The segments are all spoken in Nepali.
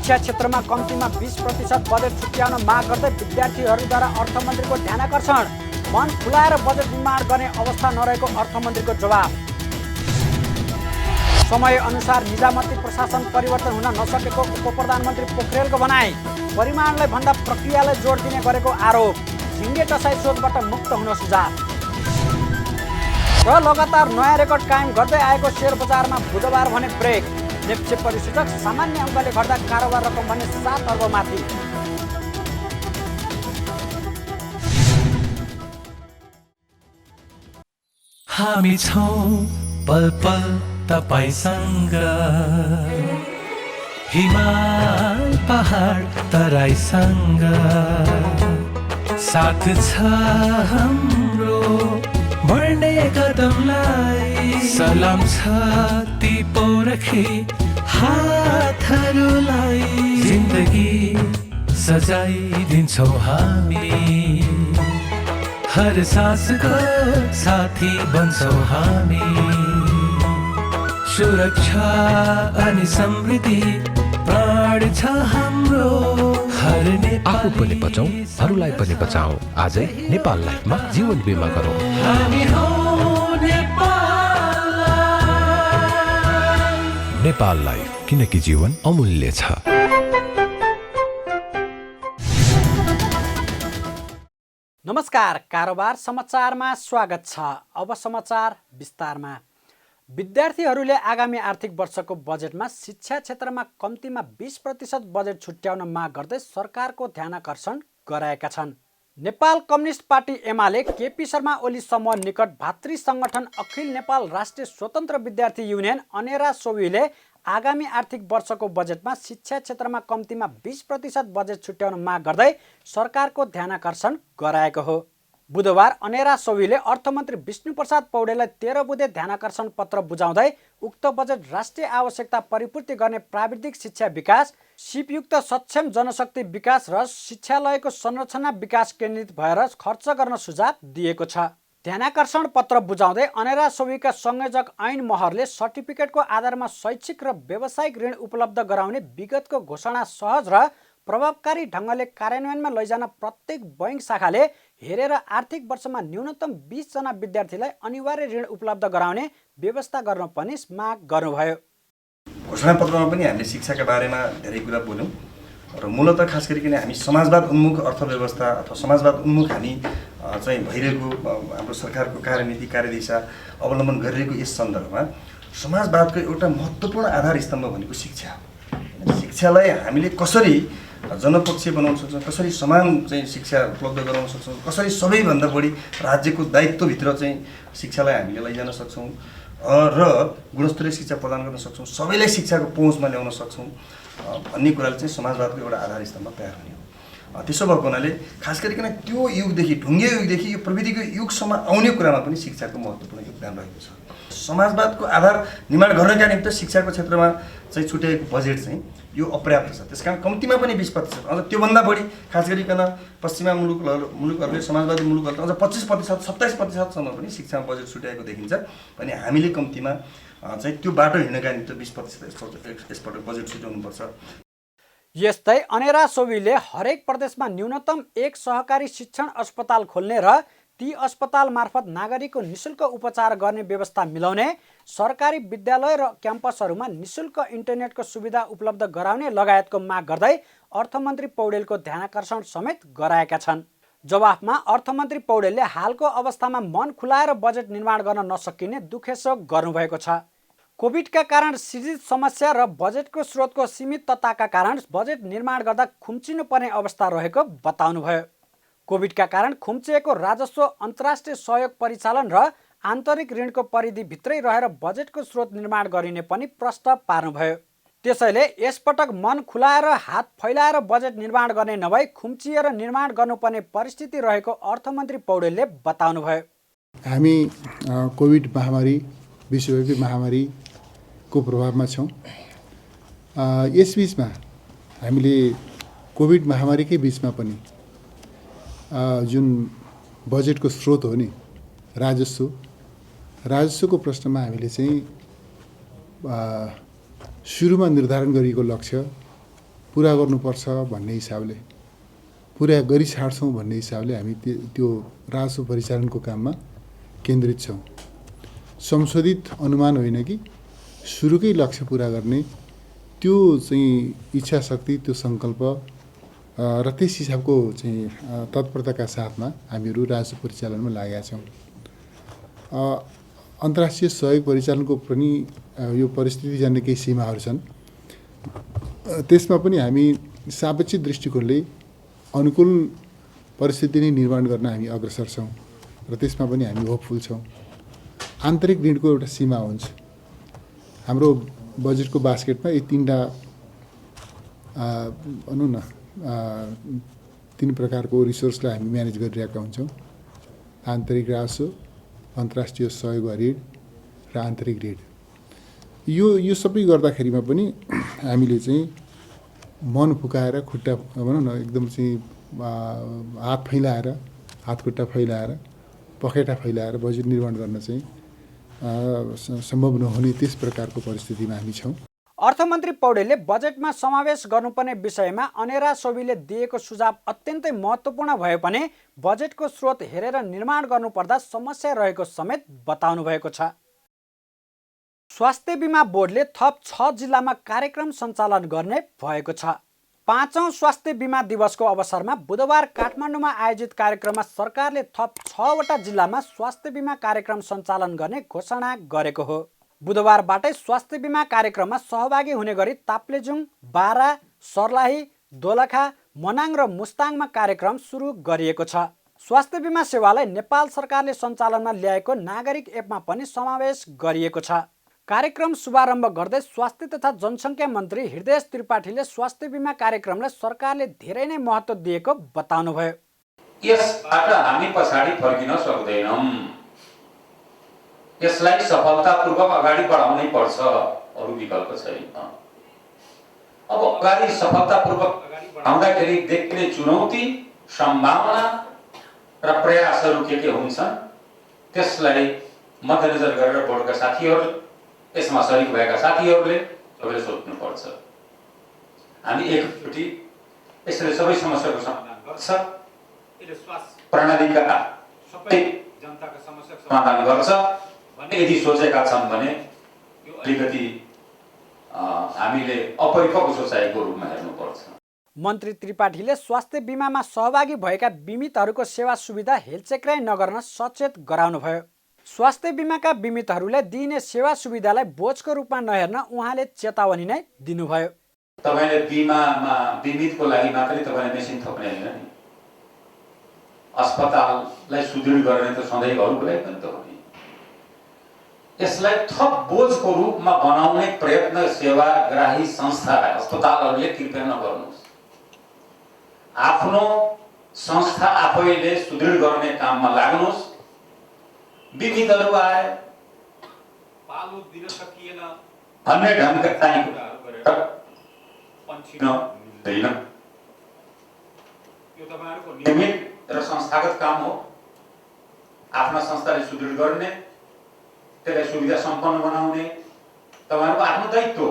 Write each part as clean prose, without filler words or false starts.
शिक्षा क्षेत्रमा कम्तीमा 20% बजेट छुट्याउन माग गर्दै विद्यार्थीहरूद्वारा अर्थमन्त्रीको ध्यानाकर्षण। मन खुलाएर बजेट निर्माण गर्ने अवस्था नरहेको अर्थमन्त्रीको जवाब। समय अनुसार निजामती प्रशासन परिवर्तन हुन नसकेको उपप्रधानमन्त्री पोखरेलको भनाई। परिमाणलाई भन्दा प्रक्रियालाई जोड दिने गरेको आरोप। झिङ्गे टसाई सोधबाट मुक्त हुन सुझाव। र लगातार नयाँ रेकर्ड कायम गर्दै आएको शेयर बजारमा बुधबार भने ब्रेक। नेप्से परिसूचक सामान्य अङ्कले घट्दा कारोबार रकम भने 7 अर्ब माथि। हामी छौं पल पल तपाईसँग, हिमाल पहाड तराईसँग, साथ छ हाम्रो बढ्ने कदमलाई। सलाम छ ती पोरखी हातहरूलाई, जिन्दगी सजाइदिन्छौँ हामी, हर सासको साथी बन्छौँ हामी। सुरक्षा अनि समृद्धि प्राण छ हाम्रो, हर आफू पनि बचाऊ, अरूलाई पनि बचाऊ। आजै नेपाल लाइफमा जीवन बिमा गरौँ। हामी हौ नेपाल लाइफ। नेपाल लाइफ, किनकि जीवन अमूल्य छ। नमस्कार, कारोबार समाचारमा स्वागत छ। अब समाचार विस्तारमा। विद्यार्थीहरूले आगामी आर्थिक वर्षको बजेटमा शिक्षा क्षेत्रमा कम्तीमा 20% बजेट छुट्याउन माग गर्दै सरकारको ध्यानाकर्षण गराएका छन्। नेपाल कम्युनिस्ट पार्टी एमाले, केपी शर्मा ओली समूह निकट भातृ सङ्गठन अखिल नेपाल राष्ट्रिय स्वतन्त्र विद्यार्थी युनियन अनेरा सोवीले आगामी आर्थिक वर्षको बजेटमा शिक्षा क्षेत्रमा कम्तीमा 20% बजेट छुट्याउन माग गर्दै सरकारको ध्यानाकर्षण गराएको हो। बुधबार अनेरा सोवीले अर्थमन्त्री विष्णुप्रसाद पौडेललाई 13 बुँदे ध्यानाकर्षण पत्र बुझाउँदै उक्त बजेट राष्ट्रिय आवश्यकता परिपूर्ति गर्ने प्राविधिक शिक्षा विकास, सिपयुक्त सक्षम जनशक्ति विकास र शिक्षालयको संरचना विकास केन्द्रित भएर खर्च गर्न सुझाव दिएको छ। ध्यानाकर्षण पत्र बुझाउँदै अनेरा सोवीका संयोजक ऐन महरले सर्टिफिकेटको आधारमा शैक्षिक र व्यावसायिक ऋण उपलब्ध गराउने विगतको घोषणा सहज र प्रभावकारी ढङ्गले कार्यान्वयनमा लैजान प्रत्येक बैंक शाखाले हेरेर आर्थिक वर्षमा न्यूनतम 20 जना विद्यार्थीलाई अनिवार्य ऋण उपलब्ध गराउने व्यवस्था गर्न पनि माग गर्नुभयो। घोषणापत्रमा पनि हामीले शिक्षाका बारेमा धेरै कुरा बोल्यौँ र मूलतः खास गरिकन हामी समाजवाद उन्मुख अर्थव्यवस्था अथवा समाजवाद उन्मुख हामी चाहिँ भइरहेको हाम्रो सरकारको कार्यनीति कार्यदिशा अवलम्बन गरिरहेको यस सन्दर्भमा समाजवादको एउटा महत्त्वपूर्ण आधार स्तम्भ भनेको शिक्षा हो। शिक्षालाई हामीले कसरी जनपक्षीय बनाउन सक्छौँ, कसरी समान चाहिँ शिक्षा उपलब्ध गराउन सक्छौँ, कसरी सबैभन्दा बढी राज्यको दायित्वभित्र चाहिँ शिक्षालाई हामीले लैजान सक्छौँ र गुणस्तरीय शिक्षा प्रदान गर्न सक्छौँ, सबैलाई शिक्षाको पहुँचमा ल्याउन सक्छौँ भन्ने कुराले चाहिँ समाजवादको एउटा आधार स्तम्भ तयार हुने हो। त्यसो भएको हुनाले खास गरिकन त्यो युगदेखि ढुङ्गे युगदेखि यो प्रविधिको युगसम्म आउने कुरामा पनि शिक्षाको महत्त्वपूर्ण योगदान रहेको छ। समाजवादको आधार निर्माण गर्नका निम्ति शिक्षाको क्षेत्रमा चाहिँ छुट्याएको बजेट चाहिँ यो अपर्याप्त छ। त्यसकारण कम्तीमा पनि 20%, अझ त्योभन्दा बढी खास गरिकन पश्चिमा मुलुकहरूले समाजवादी मुलुकहरूले अझ 25%, 27%सम्म पनि शिक्षामा बजेट छुट्याएको देखिन्छ भने हामीले कम्तीमा चाहिँ त्यो बाटो हिँड्नका निम्ति 20% यसपटक बजेट छुट्याउनुपर्छ। यस्तै अनेरा सोवीले हरेक प्रदेशमा न्यूनतम एक सहकारी शिक्षण अस्पताल खोल्ने र ती अस्पताल मार्फत नागरिकको निशुल्क उपचार गर्ने व्यवस्था मिलाउने, सरकारी विद्यालय र क्याम्पसहरूमा निशुल्क इन्टरनेटको सुविधा उपलब्ध गराउने लगायतको माग गर्दै अर्थमन्त्री पौडेलको ध्यानाकर्षण समेत गराएका छन्। जवाफमा अर्थमन्त्री पौडेलले हालको अवस्थामा मन खुलाएर बजेट निर्माण गर्न नसकिने दुखेसो गर्नुभएको छ। कोभिडका कारण सृजित समस्या र बजेटको स्रोतको सीमितताका कारण बजेट निर्माण गर्दा खुम्चिनु पर्ने अवस्था रहेको बताउनुभयो। कोभिडका कारण खुम्चिएको राजस्व, अन्तर्राष्ट्रिय सहयोग परिचालन र आन्तरिक ऋणको परिधिभित्रै रहेर बजेटको स्रोत निर्माण गरिने पनि प्रश्न पार्नुभयो। त्यसैले यसपटक मन खुलाएर हात फैलाएर बजेट निर्माण गर्ने नभई खुम्चिएर निर्माण गर्नुपर्ने परिस्थिति रहेको अर्थमन्त्री पौडेलले बताउनुभयो। हामी कोभिड महामारी, विश्वव्यापी महामारीको प्रभावमा छौँ। यसबीचमा हामीले कोभिड महामारीकै बिचमा पनि जुन बजेटको स्रोत हो नि राजस्वको प्रश्नमा हामीले चाहिँ सुरुमा निर्धारण गरिएको लक्ष्य पुरा गर्नुपर्छ भन्ने हिसाबले पुरा गरिछाड्छौँ भन्ने हिसाबले हामी त्यो राजस्व परिचालनको काममा केन्द्रित छौँ। संशोधित अनुमान होइन कि सुरुकै लक्ष्य पुरा गर्ने त्यो चाहिँ इच्छा शक्ति, त्यो सङ्कल्प र त्यस हिसाबको चाहिँ तत्परताका साथमा हामीहरू राजस्व परिचालनमा लागेका छौँ। अन्तर्राष्ट्रिय सहयोग परिचालनको पनि यो परिस्थिति जान्ने केही सीमाहरू छन्। त्यसमा पनि हामी सापेक्षिक दृष्टिकोणले अनुकूल परिस्थिति नै निर्माण गर्न हामी अग्रसर छौँ र त्यसमा पनि हामी होपफुल छौँ। आन्तरिक ऋणको एउटा सीमा हुन्छ। हाम्रो बजेटको बास्केटमा यी तीनवटा भनौँ न तीन प्रकारको रिसोर्सलाई हामी म्यानेज गरिरहेका हुन्छौँ। आन्तरिक राजस्व, अन्तर्राष्ट्रिय सहयोग ऋण र आन्तरिक ऋण। यो सबै गर्दाखेरिमा पनि हामीले चाहिँ मन फुकाएर खुट्टा भनौँ न एकदम चाहिँ हात फैलाएर, हातखुट्टा फैलाएर, पखेटा फैलाएर बजेट निर्माण गर्न चाहिँ सम्भव नहुने त्यस प्रकारको परिस्थितिमा हामी छौँ। अर्थमन्त्री पौडेलले बजेटमा समावेश गर्नुपर्ने विषयमा अनेरा सोबीले दिएको सुझाव अत्यन्तै महत्त्वपूर्ण भए पनि बजेटको स्रोत हेरेर निर्माण गर्नुपर्दा समस्या रहेको समेत बताउनु भएको छ। स्वास्थ्य बिमा बोर्डले थप 6 जिल्लामा कार्यक्रम सञ्चालन गर्ने भएको छ। 5औं स्वास्थ्य बिमा दिवसको अवसरमा बुधबार काठमाडौँमा आयोजित कार्यक्रममा सरकारले थप 6वटा जिल्लामा स्वास्थ्य बिमा कार्यक्रम सञ्चालन गर्ने घोषणा गरेको हो। बुधबारबाटै स्वास्थ्य बिमा कार्यक्रममा सहभागी हुने गरी ताप्लेजुङ, बारा, सर्लाही, दोलखा, मनाङ र मुस्ताङमा कार्यक्रम सुरु गरिएको छ। स्वास्थ्य बिमा सेवालाई नेपाल सरकारले सञ्चालनमा ल्याएको नागरिक एपमा पनि समावेश गरिएको छ। कार्यक्रम शुभारम्भ गर्दै स्वास्थ्य तथा जनसङ्ख्या मन्त्री हृदय त्रिपाठीले स्वास्थ्य बिमा कार्यक्रमलाई सरकारले धेरै नै महत्त्व दिएको बताउनुभयो। यसबाट हामी पछाडि फर्किन सक्दैनौँ। यसलाई सफलतापूर्वक अगाडि बढाउनै पर्छ, अरू विकल्प छैन। अब अगाडि सफलतापूर्वक बढाउँदाखेरि देखिने चुनौती, सम्भावना र प्रयासहरू के हुन्छन् त्यसलाई मध्यनजर गरेर बोर्डका साथीहरू, यसमा सरिक भएका साथीहरूले सबैले सोच्नुपर्छ। हामी एकचोटि यसले सबै समस्याको समाधान गर्छ, यसले स्वास्थ्य प्रणालीका सबै जनताका समस्याको समाधान गर्छ भन्ने यदि सोचेका छन् भने यो अलिकति हामीले अपरिपक्व सोचाइको रूपमा हेर्नुपर्छ। मन्त्री त्रिपाठीले स्वास्थ्य बिमामा सहभागी भएका बिमितहरूको सेवा सुविधा हेलचेक्राइ नगर्न सचेत गराउनुभयो। स्वास्थ्य बिमाका बिमितहरूलाई दिइने सेवा सुविधालाई बोझको रूपमा नहेर्न उहाँले चेतावनी नै दिनुभयो। तपाईले बिमामा बिमितको लागि मात्रै तपाईले मेसिन थप्ने हैन नि, अस्पताललाई सुदृढ गर्ने त सधैँ अरूको लागि पनि त हो नि। यसलाई थप बोझको रूपमा बनाउने प्रयत्न सेवाग्राही संस्था अस्पतालहरूले कृपया नगर्नुहोस्। आफ्नो संस्था आफैले सुदृढ गर्ने काममा लाग्नुहोस्। बिमितहरू आए, पालो दिन सकिएन भन्ने ढङ्गका चाहिँ कुराहरू गरेर पन्छिन मिल्दैन। यो तपाईहरुको नियमित र संस्थागत काम हो। आफ्ना संस्थाले सुदृढ गर्ने, त्यसलाई सुविधा सम्पन्न बनाउने तपाईहरुको आफ्नो दायित्व हो।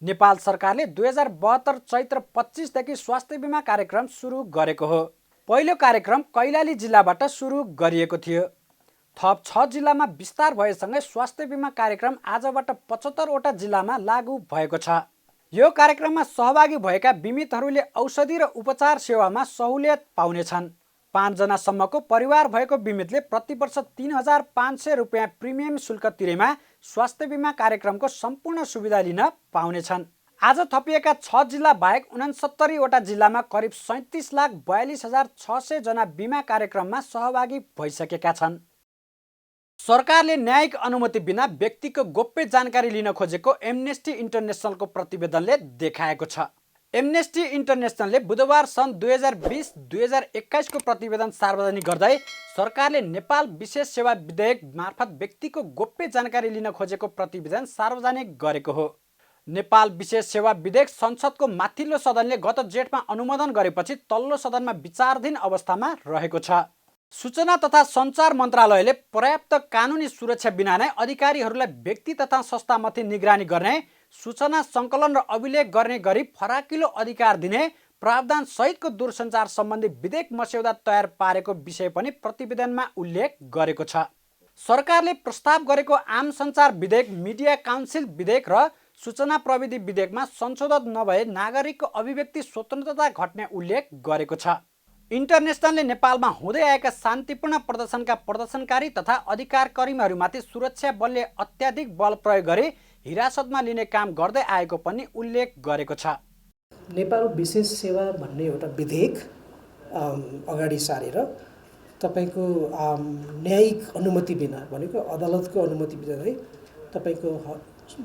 नेपाल सरकारले 2072 चैत्र 25 देखि स्वास्थ्य बिमा कार्यक्रम सुरु गरेको हो। पहिलो कार्यक्रम कैलाली जिल्लाबाट सुरु गरिएको थियो। थप 6 जिल्लामा विस्तार भएसँगै स्वास्थ्य बिमा कार्यक्रम आजबाट 75वटा जिल्लामा लागू भएको छ। यो कार्यक्रममा सहभागी भएका बिमितहरूले औषधि र उपचार सेवामा सहुलियत पाउनेछन्। 5 जनासम्मको परिवार भएको बिमितले प्रति वर्ष 3500 रुपियाँ प्रिमियम शुल्क तिरेमा स्वास्थ्य बिमा कार्यक्रमको सम्पूर्ण सुविधा लिन पाउनेछन्। आज थपिएका 6 जिल्ला बाहेक 69वटा जिल्लामा करिब 37,42,600 जना बिमा कार्यक्रममा सहभागी भइसकेका छन्। सरकारले न्यायिक अनुमति बिना व्यक्तिको गोप्य जानकारी लिन खोजेको एमनेस्टी इन्टरनेसनलको प्रतिवेदनले देखाएको छ। एमनेस्टी इन्टरनेसनलले बुधबार सन् 2020-2021 को प्रतिवेदन सार्वजनिक गर्दै सरकारले नेपाल विशेष सेवा विधेयक मार्फत व्यक्तिको गोप्य जानकारी लिन खोजेको प्रतिवेदन सार्वजनिक गरेको हो। नेपाल विशेष सेवा विधेयक संसदको माथिल्लो सदनले गत जेठमा अनुमोदन गरेपछि तल्लो सदनमा विचाराधीन अवस्थामा रहेको छ। सूचना तथा सञ्चार मन्त्रालयले पर्याप्त कानुनी सुरक्षा बिना नै अधिकारीहरूलाई व्यक्ति तथा संस्थामाथि निगरानी गर्ने सूचना सङ्कलन र अभिलेख गर्ने गरी फराकिलो अधिकार दिने प्रावधान सहितको दूरसञ्चार सम्बन्धी विधेयक मस्यौदा तयार पारेको विषय पनि प्रतिवेदनमा उल्लेख गरेको छ। सरकारले प्रस्ताव गरेको आम सञ्चार विधेयक, मिडिया काउन्सिल विधेयक र सूचना प्रविधि विधेयकमा संशोधन नभए नागरिकको अभिव्यक्ति स्वतन्त्रता घट्ने उल्लेख गरेको छ। इन्टरनेसनलले नेपालमा हुँदै आएका शान्तिपूर्ण प्रदर्शनका प्रदर्शनकारी तथा अधिकार कर्मीहरूमाथि सुरक्षा बलले अत्याधिक बल प्रयोग गरी हिरासतमा लिने काम गर्दै आएको पनि उल्लेख गरेको छ। नेपाल विशेष सेवा भन्ने एउटा विधेयक अगाडि सारेर तपाईको न्यायिक अनुमति बिना भनेको अदालतको अनुमति बिना है तपाईको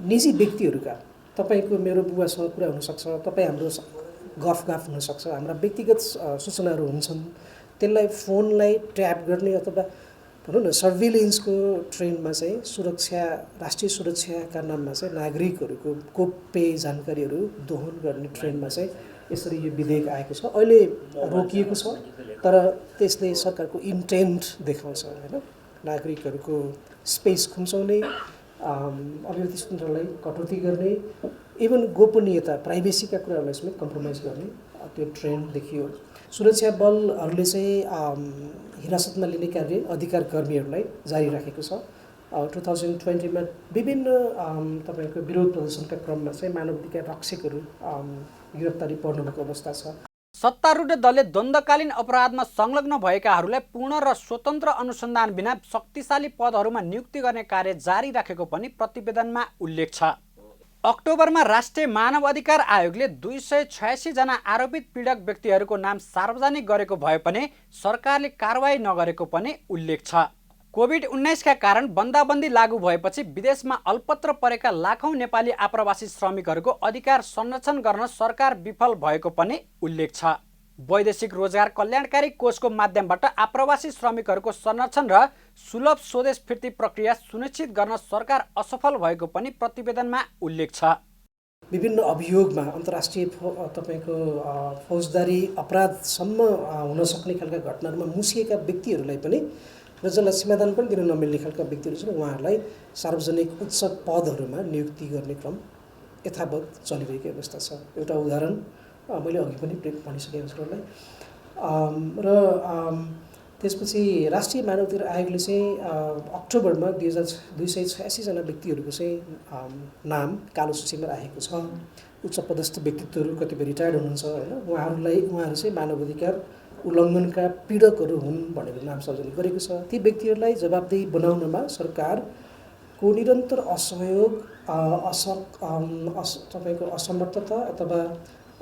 निजी व्यक्तिहरूका तपाईको मेरो बुबासँग कुरा हुनसक्छ, तपाईँ हाम्रो गफ हुनसक्छ, हाम्रा व्यक्तिगत सूचनाहरू हुन्छन्, त्यसलाई फोनलाई ट्याप गर्ने अथवा भनौँ न सर्भिलेन्सको ट्रेन्डमा चाहिँ सुरक्षा, राष्ट्रिय सुरक्षाका नाममा चाहिँ नागरिकहरूको गोप्य जानकारीहरू दोहन गर्ने ट्रेन्डमा चाहिँ यसरी यो विधेयक आएको छ। अहिले रोकिएको छ तर त्यसले सरकारको इन्टेन्ट देखाउँछ होइन, नागरिकहरूको स्पेस खुम्चाउने, अभिव्यक्ति स्वतन्त्रतालाई कटौती गर्ने, इभन गोपनीयता प्राइभेसीका कुराहरूलाई समेत कम्प्रोमाइज गर्ने त्यो ट्रेन्ड देखियो। सुरक्षा बलहरूले चाहिँ हिरासतमा लिने कार्य अधिकार कर्मीहरूलाई जारी राखेको छ। 2020मा विभिन्न तपाईँको विरोध प्रदर्शनका क्रममा चाहिँ मानवाधिकार रक्षकहरू गिरफ्तारी पर्नुभएको अवस्था छ। सत्तारूढ दलले द्वन्द्वकालीन अपराधमा संलग्न भएकाहरूलाई पूर्ण र स्वतन्त्र अनुसन्धान बिना शक्तिशाली पदहरूमा नियुक्ति गर्ने कार्य जारी राखेको पनि प्रतिवेदनमा उल्लेख छ। अक्टोबरमा राष्ट्रिय मानव अधिकार आयोगले 286 जना आरोपित पीडक व्यक्तिहरूको नाम सार्वजनिक गरेको भए पनि सरकारले कारवाही नगरेको पनि उल्लेख छ। कोभिड-19 का कारण बन्दाबन्दी लागू भएपछि विदेशमा अल्पत्र परेका लाखौं नेपाली आप्रवासी श्रमिकहरूको अधिकार संरक्षण गर्न सरकार विफल भएको पनि उल्लेख छ। वैदेशिक रोजगार कल्याणकारी कोषको माध्यमबाट आप्रवासी श्रमिकहरूको संरक्षण र सुलभ स्वदेश फिर्ती प्रक्रिया सुनिश्चित गर्न सरकार असफल भएको पनि प्रतिवेदनमा उल्लेख छ। विभिन्न अभियोगमा अन्तर्राष्ट्रिय तपाईको फौजदारी अपराधसम्म हुन सक्ने खालका घटनाहरूमा मुसिएका व्यक्तिहरूलाई पनि र जसलाई समाधान पनि दिन नमिल्ने खालका व्यक्तिहरू छन् उहाँहरूलाई सार्वजनिक उच्च पदहरूमा नियुक्ति गर्ने क्रम यथावत चलिरहेको अवस्था छ। एउटा उदाहरण मैले अघि पनि भनिसकेँ हजुरहरूलाई। र त्यसपछि राष्ट्रिय मानव अधिकार आयोगले चाहिँ अक्टोबरमा 286 जना व्यक्तिहरूको चाहिँ नाम कालो सूचीमा राखेको छ। उच्च पदस्थ व्यक्तित्वहरू कतिपय रिटायर्ड हुनुहुन्छ होइन, उहाँहरू चाहिँ मानव अधिकार उल्लङ्घनका पीडकहरू हुन् भनेर नाम सार्वजनिक गरेको छ। ती व्यक्तिहरूलाई जवाबदेही बनाउनमा सरकारको निरन्तर असहयोग, तपाईँको असमर्थता अथवा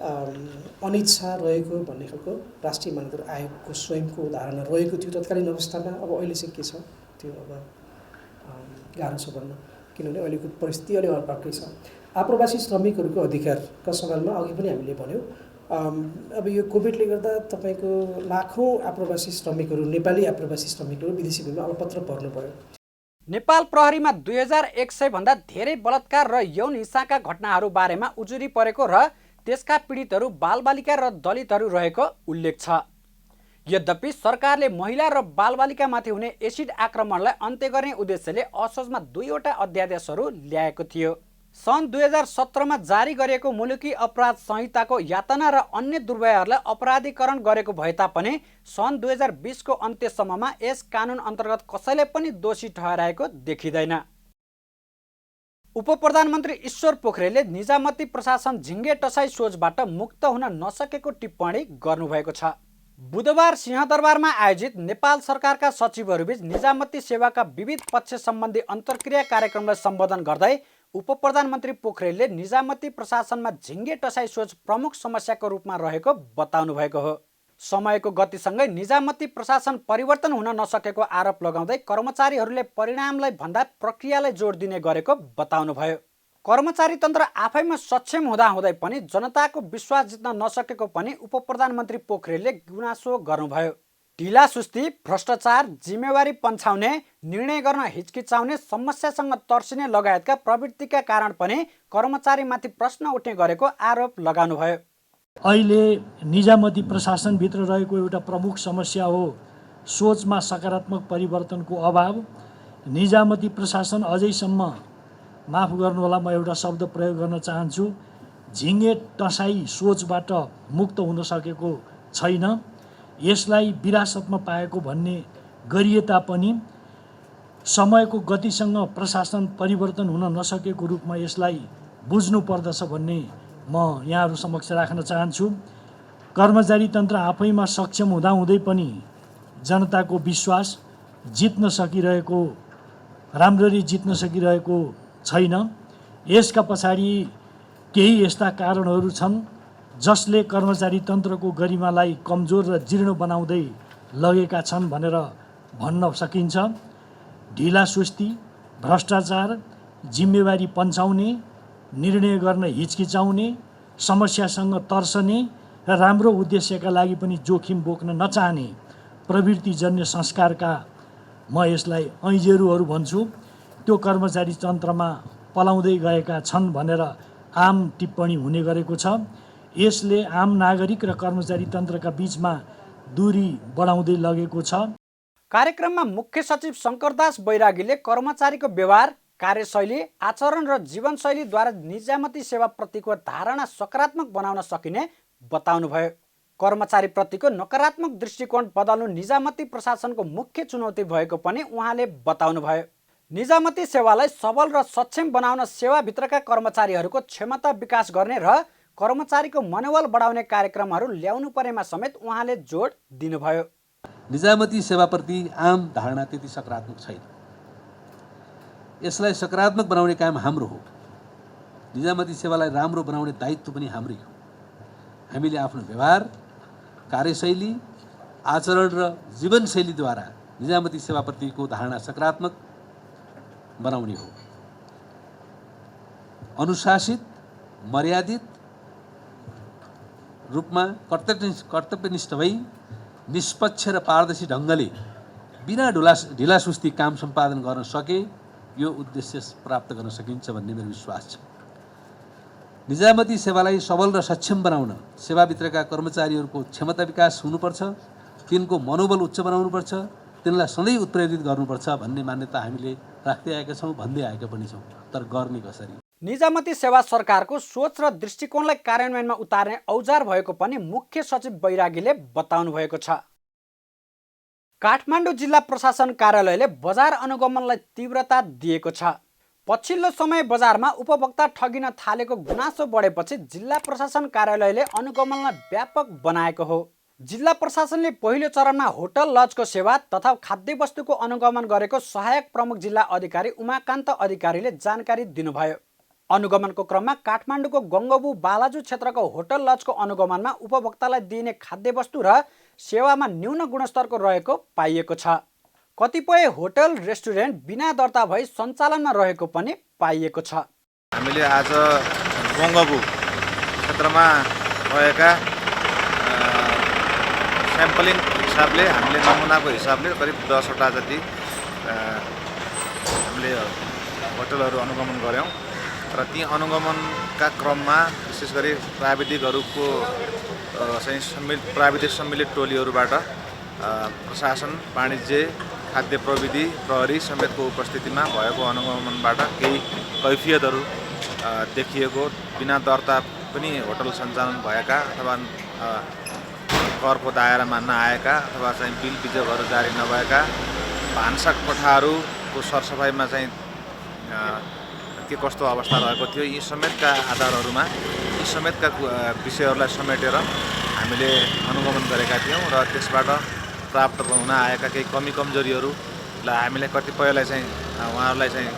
अनिच्छा रहेको भन्ने खालको राष्ट्रिय मानव अधिकार आयोगको स्वयंको उदाहरण रहेको थियो तत्कालीन अवस्थामा। अब अहिले चाहिँ के छ त्यो अब गाह्रो छ भन्न, किनभने अहिलेको परिस्थिति अलि अर्कै छ। आप्रवासी श्रमिकहरूको अधिकारका सवालमा अघि पनि हामीले भन्यौँ, अब यो कोभिडले गर्दा तपाईँको लाखौं आप्रवासी श्रमिकहरू, नेपाली आप्रवासी श्रमिकहरू विदेशी भूमिमा अल्पत्र पर्नु पर्यो। नेपाल प्रहरीमा 2100 भन्दा धेरै बलात्कार र यौन हिंसाका घटनाहरू बारेमा उजुरी परेको र त्यसका पीडितहरू बालबालिका र दलितहरू रहेको उल्लेख छ। यद्यपि सरकारले महिला र बालबालिकामाथि हुने एसिड आक्रमणलाई अन्त्य गर्ने उद्देश्यले असोजमा 2वटा अध्यादेशहरू ल्याएको थियो। सन् 2017मा जारी गरिएको मुलुकी अपराध संहिताको यातना र अन्य दुर्व्यवहारलाई अपराधीकरण गरेको भए तापनि सन् 2020 को अन्त्यसम्ममा यस कानुन अन्तर्गत कसैले पनि दोषी ठहराएको देखिँदैन। उपप्रधानमन्त्री ईश्वर पोखरेलले निजामती प्रशासन झिङ्गे टसाई सोचबाट मुक्त हुन नसकेको टिप्पणी गर्नुभएको छ। बुधबार सिंहदरबारमा आयोजित नेपाल सरकारका सचिवहरूबीच निजामती सेवाका विविध पक्ष सम्बन्धी अन्तर्क्रिया कार्यक्रमलाई सम्बोधन गर्दै उपप्रधानमन्त्री पोखरेलले निजामती प्रशासनमा झिङ्गे टसाई सोच प्रमुख समस्याको रूपमा रहेको बताउनु भएको हो। समयको गतिसँगै निजामती प्रशासन परिवर्तन हुन नसकेको आरोप लगाउँदै कर्मचारीहरूले परिणामलाई भन्दा प्रक्रियालाई जोड दिने गरेको बताउनुभयो। कर्मचारी तन्त्र आफैमा सक्षम हुँदाहुँदै पनि जनताको विश्वास जित्न नसकेको पनि उपप्रधानमन्त्री पोखरेलले गुनासो गर्नुभयो। ढिला सुस्ती, भ्रष्टाचार, जिम्मेवारी पन्छाउने, निर्णय गर्न हिचकिचाउने, समस्यासँग तर्सिने लगायतका प्रवृत्तिका कारण पनि कर्मचारीमाथि प्रश्न उठ्ने गरेको आरोप लगाउनुभयो। अहिले निजामती प्रशासनभित्र रहेको एउटा प्रमुख समस्या हो सोचमा सकारात्मक परिवर्तनको अभाव। निजामती प्रशासन अझैसम्म माफ गर्नुहोला म एउटा शब्द प्रयोग गर्न चाहन्छु, झिङ्गे टसाई सोचबाट मुक्त हुन सकेको छैन। यसलाई विरासतमा पाएको भन्ने गरिए तापनि समयको गतिसँग प्रशासन परिवर्तन हुन नसकेको रूपमा यसलाई बुझ्नु पर्दछ भन्ने म यहाँहरू समक्ष राख्न चाहन्छु। कर्मचारी तन्त्र आफैमा सक्षम हुँदाहुँदै पनि जनताको विश्वास राम्ररी जित्न सकिरहेको छैन। यसका पछाडि केही यस्ता कारणहरू छन् जसले कर्मचारी तन्त्रको गरिमालाई कमजोर र जीर्ण बनाउँदै लगेका छन् भनेर भन्न सकिन्छ। ढिला सुस्ती, भ्रष्टाचार, जिम्मेवारी पन्छाउने, निर्णय गर्न हिचकिचाउने, समस्यासँग तर्सने र राम्रो उद्देश्यका लागि पनि जोखिम बोक्न नचाहने प्रवृत्तिजन्य संस्कारका म यसलाई ऐँजेरूहरू भन्छु, त्यो कर्मचारी तन्त्रमा पलाउँदै गएका छन् भनेर आम टिप्पणी हुने गरेको छ। यसले आम नागरिक र कर्मचारी तन्त्रका बीचमा दूरी बढाउँदै लगेको छ। कार्यक्रममा मुख्य सचिव शङ्करदास बैरागीले कर्मचारीको व्यवहार, कार्यशैली, आचरण र जीवनशैलीद्वारा निजामती सेवाप्रतिको धारणा सकारात्मक बनाउन सकिने बताउनुभयो। कर्मचारीप्रतिको नकारात्मक दृष्टिकोण बदल्नु निजामती प्रशासनको मुख्य चुनौती भएको पनि उहाँले बताउनुभयो। निजामती सेवालाई सबल र सक्षम बनाउन सेवाभित्रका कर्मचारीहरूको क्षमता विकास गर्ने र कर्मचारीको मनोबल बढाउने कार्यक्रमहरू ल्याउनु परेमा समेत उहाँले जोड दिनुभयो। निजामती सेवाप्रति आम धारणा त्यति सकारात्मक छैन। यसलाई सकारात्मक बनाउने काम हाम्रो हो। निजामती सेवालाई राम्रो बनाउने दायित्व पनि हाम्रै हो। हामीले आफ्नो व्यवहार, कार्यशैली, आचरण र जीवनशैलीद्वारा निजामती सेवाप्रतिको धारणा सकारात्मक बनाउने हो। अनुशासित, मर्यादित रूपमा कर्तव्यनिष्ठ भई निष्पक्ष र पारदर्शी ढङ्गले बिना ढिलासुस्ती काम सम्पादन गर्न सके यो उद्देश्य प्राप्त गर्न सकिन्छ भन्ने मेरो विश्वास छ। निजामती सेवालाई सबल र सक्षम बनाउन सेवाभित्रका कर्मचारीहरूको क्षमता विकास हुनुपर्छ, तिनको मनोबल उच्च बनाउनुपर्छ, तिनलाई सधैँ उत्प्रेरित गर्नुपर्छ भन्ने मान्यता हामीले राख्दै आएका छौँ, भन्दै आएका पनि छौँ। तर गर्ने कसरी? निजामती सेवा सरकारको सोच र दृष्टिकोणलाई कार्यान्वयनमा उतार्ने औजार भएको पनि मुख्य सचिव बैरागीले बताउनु भएको छ। काठमाडौँ जिल्ला प्रशासन कार्यालयले बजार अनुगमनलाई तीव्रता दिएको छ। पछिल्लो समय बजारमा उपभोक्ता ठगिन थालेको गुनासो बढेपछि जिल्ला प्रशासन कार्यालयले अनुगमनलाई व्यापक बनाएको हो। जिल्ला प्रशासनले पहिलो चरणमा होटल लजको सेवा तथा खाद्यवस्तुको अनुगमन गरेको सहायक प्रमुख जिल्ला अधिकारी उमाकान्त अधिकारीले जानकारी दिनुभयो। अनुगमनको क्रममा काठमाडौँको गङ्गबु बालाजु क्षेत्रको होटल लजको अनुगमनमा उपभोक्तालाई दिइने खाद्यवस्तु र सेवामा न्यून गुणस्तरको रहेको पाइएको छ। कतिपय होटल रेस्टुरेन्ट बिना दर्ता भई सञ्चालनमा रहेको पनि पाइएको छ। हामीले आज गङ्गबु क्षेत्रमा रहेका स्याम्पलिङ हिसाबले हामीले नमुनाको हिसाबले करिब 10वटा जति हामीले होटलहरू अनुगमन गऱ्यौँ र ती अनुगमनका क्रममा विशेष गरी प्राविधिकहरूको प्राविधिक सम्मिलित टोलीहरूबाट प्रशासन, वाणिज्य, खाद्य प्रविधि, प्रहरी समेतको उपस्थितिमा भएको अनुगमनबाट केही कैफियतहरू देखिएको, बिना दर्ता पनि होटल सञ्चालन भएका अथवा करको दायरामा नआएका अथवा चाहिँ बिल बिजोगहरू जारी नभएका, भान्सा कोठाहरूको सरसफाइमा चाहिँ के कस्तो अवस्था रहेको थियो, यी समेतका आधारहरूमा यी समेतका विषयहरूलाई समेटेर हामीले अनुगमन गरेका थियौँ र त्यसबाट प्राप्त हुन आएका केही कमी कमजोरीहरूलाई हामीले कतिपयलाई चाहिँ उहाँहरूलाई चाहिँ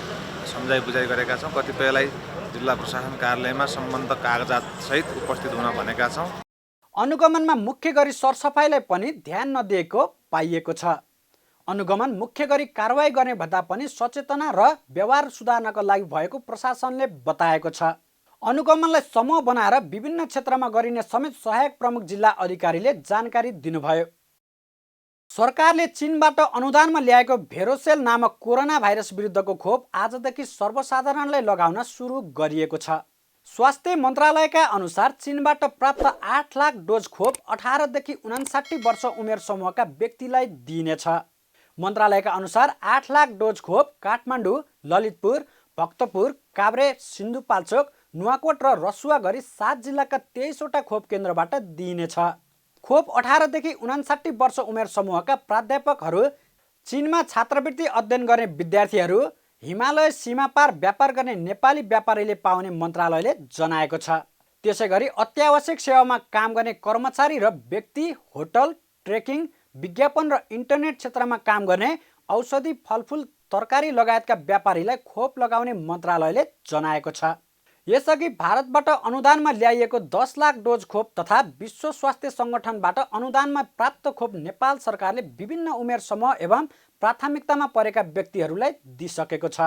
सम्झाइ बुझाइ गरेका छौँ, कतिपयलाई जिल्ला प्रशासन कार्यालयमा सम्बन्ध कागजातसहित उपस्थित हुन भनेका छौँ। अनुगमनमा मुख्य गरी सरसफाइलाई पनि ध्यान नदिएको पाइएको छ। अनुगमन मुख्य गरी कारवाही गर्ने भन्दा पनि सचेतना र व्यवहार सुधार्नका लागि भएको प्रशासनले बताएको छ। अनुगमनलाई समूह बनाएर विभिन्न क्षेत्रमा गरिने समेत सहायक प्रमुख जिल्ला अधिकारीले जानकारी दिनुभयो। सरकारले चीनबाट अनुदानमा ल्याएको भेरोसेल नामक कोरोना भाइरस विरुद्धको खोप आजदेखि सर्वसाधारणलाई लगाउन सुरु गरिएको छ। स्वास्थ्य मन्त्रालयका अनुसार चीनबाट प्राप्त 8 लाख डोज खोप 18 देखि 59 वर्ष उमेर समूहका व्यक्तिलाई दिइनेछ। मन्त्रालयका अनुसार 8 लाख डोज खोप काठमाडौँ, ललितपुर, भक्तपुर, काभ्रे, सिन्धुपाल्चोक, नुवाकोट र रसुवा गरी 7 जिल्लाका 23वटा खोप केन्द्रबाट दिइनेछ। खोप 18 देखि 59 वर्ष उमेर समूहका प्राध्यापकहरू, चीनमा छात्रवृत्ति अध्ययन गर्ने विद्यार्थीहरू, हिमालय सीमापार व्यापार गर्ने नेपाली व्यापारीले पाउने मन्त्रालयले जनाएको छ। त्यसैगरी अत्यावश्यक सेवामा काम गर्ने कर्मचारी र व्यक्ति, होटल, ट्रेकिङ, विज्ञापन र इन्टरनेट क्षेत्रमा काम गर्ने, औषधि, फलफुल, तरकारी लगायतका व्यापारीलाई खोप लगाउने मन्त्रालयले जनाएको छ। यसअघि भारतबाट अनुदानमा ल्याइएको 10 लाख डोज खोप तथा विश्व स्वास्थ्य सङ्गठनबाट अनुदानमा प्राप्त खोप नेपाल सरकारले विभिन्न उमेर समूह एवं प्राथमिकतामा परेका व्यक्तिहरूलाई दिइसकेको छ।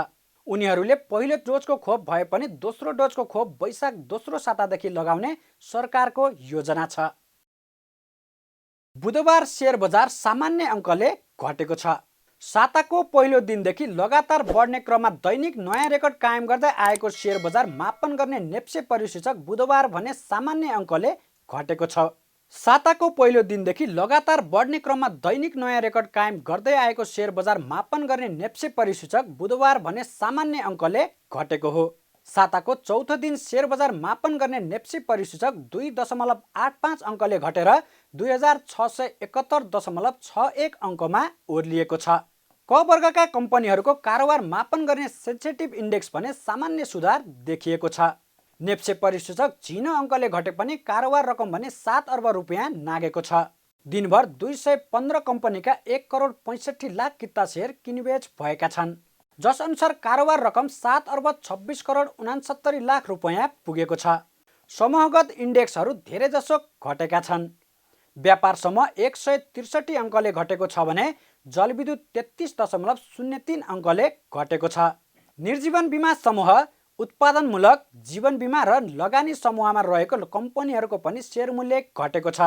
उनीहरूले पहिलो डोजको खोप भए पनि दोस्रो डोजको खोप वैशाख दोस्रो सातादेखि लगाउने सरकारको योजना छ। बुधबार शेयर बजार सामान्य अङ्कले घटेको छ। साताको पहिलो दिनदेखि लगातार बढ्ने क्रममा दैनिक नयाँ रेकर्ड कायम गर्दै आएको शेयर बजार मापन गर्ने नेप्से परिसूचक बुधबार भने सामान्य अङ्कले घटेको छ। साताको पहिलो दिनदेखि लगातार बढ्ने क्रममा दैनिक नयाँ रेकर्ड कायम गर्दै आएको शेयर बजार मापन गर्ने नेप्से परिसूचक बुधबार भने सामान्य अङ्कले घटेको हो। साताको चौथो दिन शेयर बजार मापन गर्ने नेप्से परिसूचक 2.85 अङ्कले घटेर 2671.61 अङ्कमा ओर्लिएको छ। क वर्गका कम्पनीहरूको कारोबार मापन गर्ने सेन्सेटिभ इन्डेक्स भने सामान्य सुधार देखिएको छ। नेप्से परिसूचक झिनो अङ्कले घटे पनि कारोबार रकम भने 7 अर्ब रुपियाँ नागेको छ। दिनभर 215 कम्पनीका 1 करोड 65 लाख किता सेयर किनबेच भएका छन्, जस अनुसार कारोबार रकम 7 अर्ब 26 करोड 69 लाख रुपियाँ पुगेको छ। समूहगत इन्डेक्सहरू धेरैजसो घटेका छन्। व्यापार समूह 163 अङ्कले घटेको छ भने जलविद्युत 33.03 अङ्कले घटेको छ। निर्जीवन बिमा समूह, उत्पादनमूलक जीवन बिमा र लगानी समूहमा रहेको कम्पनीहरूको पनि शेयर मूल्य घटेको छ।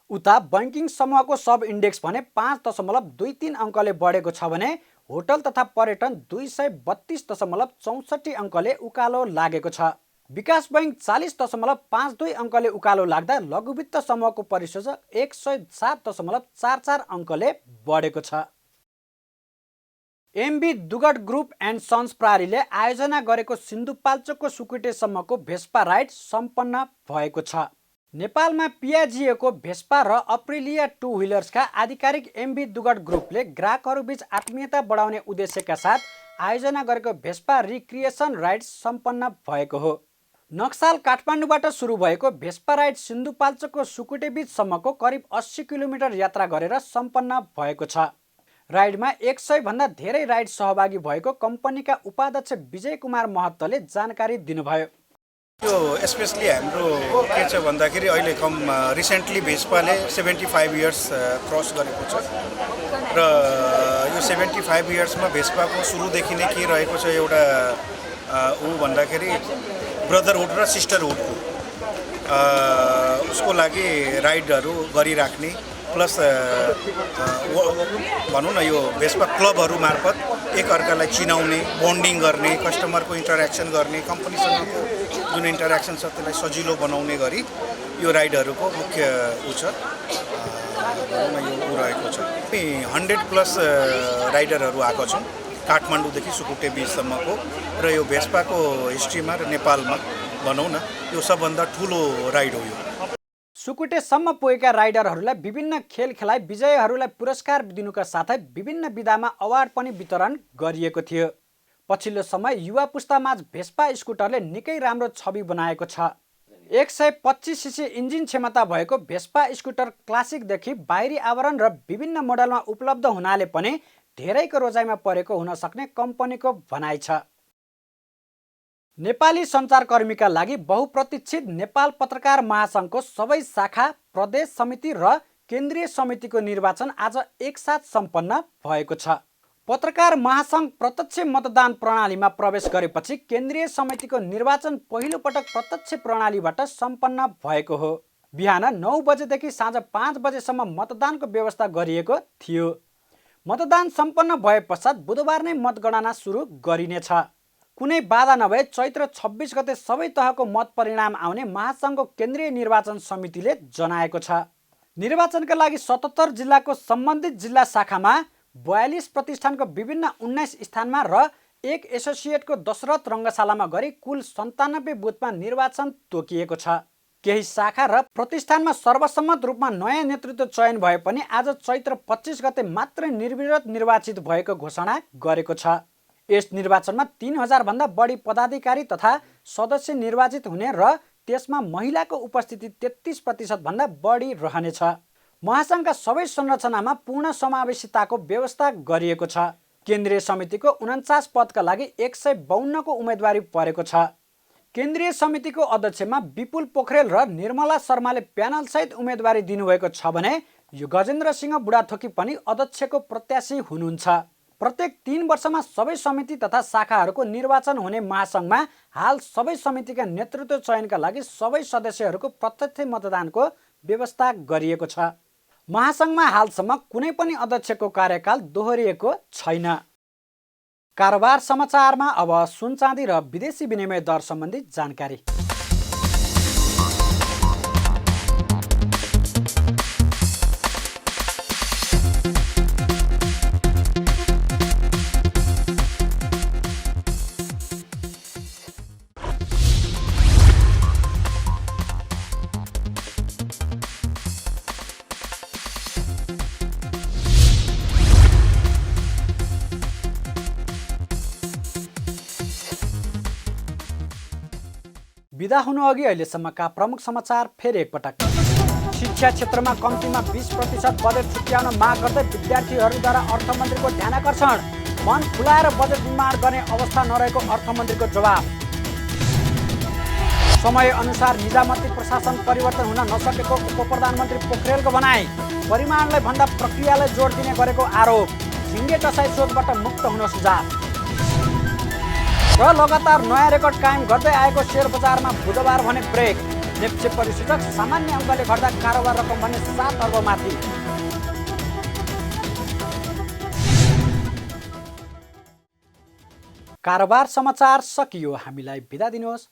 उता बैंकिङ समूहको सब इन्डेक्स भने 5.23 अङ्कले बढेको छ भने होटल तथा पर्यटन 232.64 अङ्कले उकालो लागेको छ। विकास बैंक 40.52 अङ्कले उकालो लाग्दा लघुवित्त समूहको परिसूचक 107.44 अङ्कले बढेको छ। एमबी दुगट ग्रुप एन्ड सन्स प्रहरीले आयोजना गरेको सिन्धुपाल्चोकको सुकुटेसम्मको भेस्पा राइड सम्पन्न भएको छ। नेपालमा पियाजिएको भेस्पा र अप्रिलिया टु व्हिलर्सका आधिकारिक एमबी दुगट ग्रुपले ग्राहकहरूबीच आत्मीयता बढाउने उद्देश्यका साथ आयोजना गरेको भेस्पा रिक्रिएसन राइड सम्पन्न भएको हो। नक्साल काठमाडौँबाट सुरु भएको भेस्पा राइड सिन्धुपाल्चोकको सुकुटेबीचसम्मको करिब 80 किलोमिटर यात्रा गरेर सम्पन्न भएको छ। राइडमा 100 भन्दा धेरै राइड सहभागी भएको कम्पनीका उपाध्यक्ष विजय कुमार महत्तले जानकारी दिनुभयो। यो स्पेसली हाम्रो के छ भन्दाखेरि अहिले रिसेन्टली भेस्पाले 75 इयर्स क्रस गरेको छ र यो 75 इयर्समा भेस्पाको सुरुदेखि नै के रहेको छ एउटा भन्दाखेरि ब्रदरहुड र सिस्टरहुडको उसको लागि राइडहरू गरिराख्ने प्लस भनौँ न यो भेस्पा क्लबहरू मार्फत एकअर्कालाई चिनाउने, बन्डिङ गर्ने, कस्टमरको इन्टरेक्सन गर्ने, कम्पनीसँगको जुन इन्टरेक्सन छ त्यसलाई सजिलो बनाउने गरी यो राइडहरूको मुख्य छ यो रहेको छ। 100+ राइडरहरू आएको छौँ काठमाडौँदेखि सुकुटेबीचसम्मको र यो भेस्पाको हिस्ट्रीमा र नेपालमा भनौँ न यो सबभन्दा ठुलो राइड हो। यो सुकुटेसम्म पुगेका राइडरहरूलाई विभिन्न खेल खेलाइ विजयहरूलाई पुरस्कार दिनुका साथै विभिन्न विधामा अवार्ड पनि वितरण गरिएको थियो। पछिल्लो समय युवा पुस्तामाझ भेस्पा स्कुटरले निकै राम्रो छवि बनाएको छ। 125 सीसी इन्जिन क्षमता भएको भेस्पा स्कुटर क्लासिकदेखि बाहिरी आवरण र विभिन्न मोडलमा उपलब्ध हुनाले पनि धेरैको रोजाइमा परेको हुन सक्ने कम्पनीको भनाइ छ। नेपाली सञ्चारकर्मीका लागि बहुप्रतीक्षित नेपाल पत्रकार महासङ्घको सबै शाखा, प्रदेश समिति र केन्द्रीय समितिको निर्वाचन आज एकसाथ सम्पन्न भएको छ। पत्रकार महासङ्घ प्रत्यक्ष मतदान प्रणालीमा प्रवेश गरेपछि केन्द्रीय समितिको निर्वाचन पहिलो पटक प्रत्यक्ष प्रणालीबाट सम्पन्न भएको हो। बिहान 9 बजेदेखि साँझ 5 बजेसम्म मतदानको व्यवस्था गरिएको थियो। मतदान सम्पन्न भए पश्चात बुधबार नै मतगणना सुरु गरिनेछ। कुनै बाधा नभए चैत्र 26 गते सबै तहको मत परिणाम आउने महासङ्घको केन्द्रीय निर्वाचन समितिले जनाएको छ। निर्वाचनका लागि 77 जिल्लाको सम्बन्धित जिल्ला शाखामा 42 प्रतिष्ठानको विभिन्न 19 स्थानमा र एक एसोसिएटको दशरथ रङ्गशालामा गरी कुल 97 बुथमा निर्वाचन तोकिएको छ। केही शाखा र प्रतिष्ठानमा सर्वसम्मत रूपमा नयाँ नेतृत्व चयन भए पनि आज चैत्र 25 गते मात्रै निर्विरोध निर्वाचित भएको घोषणा गरेको छ। यस निर्वाचनमा 3000 भन्दा बढी पदाधिकारी तथा सदस्य निर्वाचित हुने र त्यसमा महिलाको उपस्थिति 33% भन्दा बढी रहनेछ। महासङ्घका सबै संरचनामा पूर्ण समावेशिताको व्यवस्था गरिएको छ। केन्द्रीय समितिको 49 पदका लागि 152 को उम्मेदवारी परेको छ। केन्द्रीय समितिको अध्यक्षमा विपुल पोखरेल र निर्मला शर्माले प्यानलसहित उम्मेदवारी दिनुभएको छ भने यो गजेन्द्र सिंह बुढाथोकी पनि अध्यक्षको प्रत्याशी हुनुहुन्छ। प्रत्येक 3 वर्षमा सबै समिति तथा शाखाहरूको निर्वाचन हुने महासङ्घमा हाल सबै समितिका नेतृत्व चयनका लागि सबै सदस्यहरूको प्रत्यक्ष मतदानको व्यवस्था गरिएको छ। महासङ्घमा हालसम्म कुनै पनि अध्यक्षको कार्यकाल दोहोरिएको छैन। कारोबार समाचारमा अब सुन चाँदी र विदेशी विनिमय दर सम्बन्धी जानकारी। बिदा हुनु अघि अहिलेसम्मका प्रमुख समाचार फेरि एकपटक। शिक्षा क्षेत्रमा कम्तीमा 20% बजेट छुट्याउन माग गर्दै विद्यार्थीहरूद्वारा अर्थमन्त्रीको ध्यानाकर्षण। मन खुलाएर बजेट निर्माण गर्ने अवस्था नरहेको अर्थमन्त्रीको जवाब। समय अनुसार निजामती प्रशासन परिवर्तन हुन नसकेको उपप्रधानमन्त्री पोखरेलको भनाई। परिमाणलाई भन्दा प्रक्रियालाई जोड दिने गरेको आरोप। झिङ्गे टसाई सोधबाट मुक्त हुन सुझाव। र लगातार नयाँ रेकर्ड कायम गर्दै आएको शेयर बजारमा बुधबार भने ब्रेक। नेप्से परिसूचक सामान्य अङ्कले घट्दा कारोबार रकम भने 7 अर्ब माथि। कारोबार समाचार सकियो। हामीलाई बिदा दिनुहोस्।